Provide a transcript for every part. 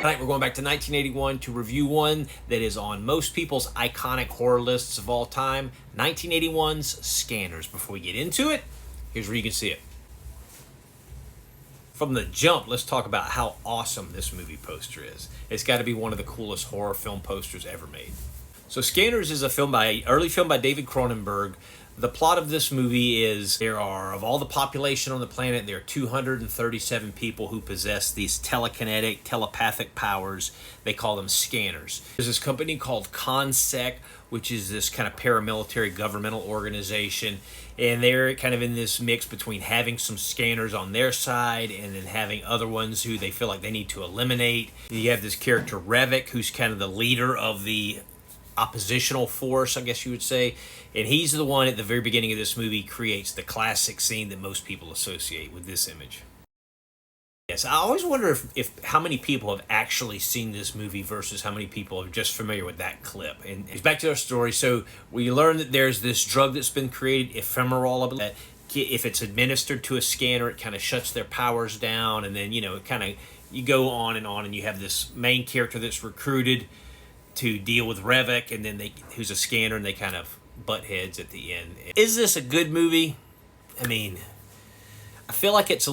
Tonight we're going back to 1981 to review one that is on most people's iconic horror lists of all time, 1981's Scanners. Before we get into it, here's where you can see it. From the jump, let's talk about how awesome this movie poster is. It's got to be one of the coolest horror film posters ever made. So Scanners is a early film by David Cronenberg. The plot of this movie is of all the population on the planet, there are 237 people who possess these telekinetic, telepathic powers. They call them scanners. There's this company called CONSEC, which is this kind of paramilitary governmental organization. And they're kind of in this mix between having some scanners on their side and then having other ones who they feel like they need to eliminate. You have this character, Revok, who's kind of the leader of the oppositional force, I guess you would say, and he's the one at the very beginning of this movie creates the classic scene that most people associate with this image. Yes, I always wonder if how many people have actually seen this movie versus how many people are just familiar with that clip. And it's back to our story. So we learn that there's this drug that's been created, ephemeral, that if it's administered to a scanner, it kind of shuts their powers down, and then it kind of you go on, and you have this main character that's recruited to deal with Revok, and then who's a scanner, and they kind of butt heads at the end. Is this a good movie? I mean, I feel like it was a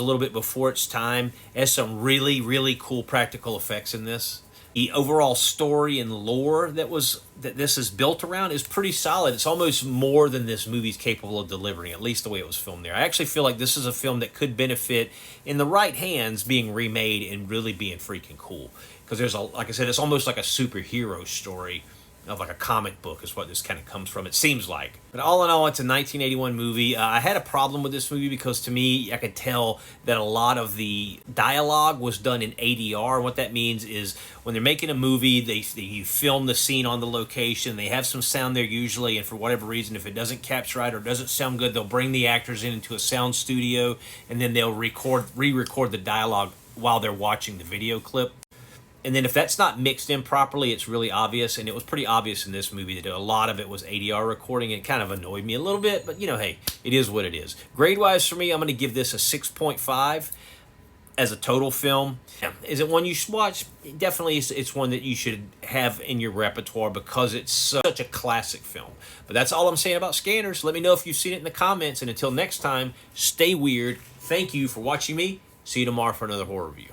little bit before its time. It has some really, really cool practical effects in this. The overall story and lore that this is built around is pretty solid. It's almost more than this movie's capable of delivering, at least the way it was filmed there. I actually feel like this is a film that could benefit, in the right hands, being remade and really being freaking cool. Because like I said, it's almost like a superhero story of like a comic book is what this kind of comes from, it seems like. But all in all, it's a 1981 movie. I had a problem with this movie because, to me, I could tell that a lot of the dialogue was done in ADR. What that means is when they're making a movie, you film the scene on the location. They have some sound there usually, and for whatever reason, if it doesn't capture right or doesn't sound good, they'll bring the actors into a sound studio, and then they'll re-record the dialogue while they're watching the video clip. And then if that's not mixed in properly, it's really obvious. And it was pretty obvious in this movie that a lot of it was ADR recording. It kind of annoyed me a little bit, but hey, it is what it is. Grade-wise for me, I'm going to give this a 6.5 as a total film. Is it one you should watch? Definitely, it's one that you should have in your repertoire because it's such a classic film. But that's all I'm saying about Scanners. Let me know if you've seen it in the comments. And until next time, stay weird. Thank you for watching me. See you tomorrow for another horror review.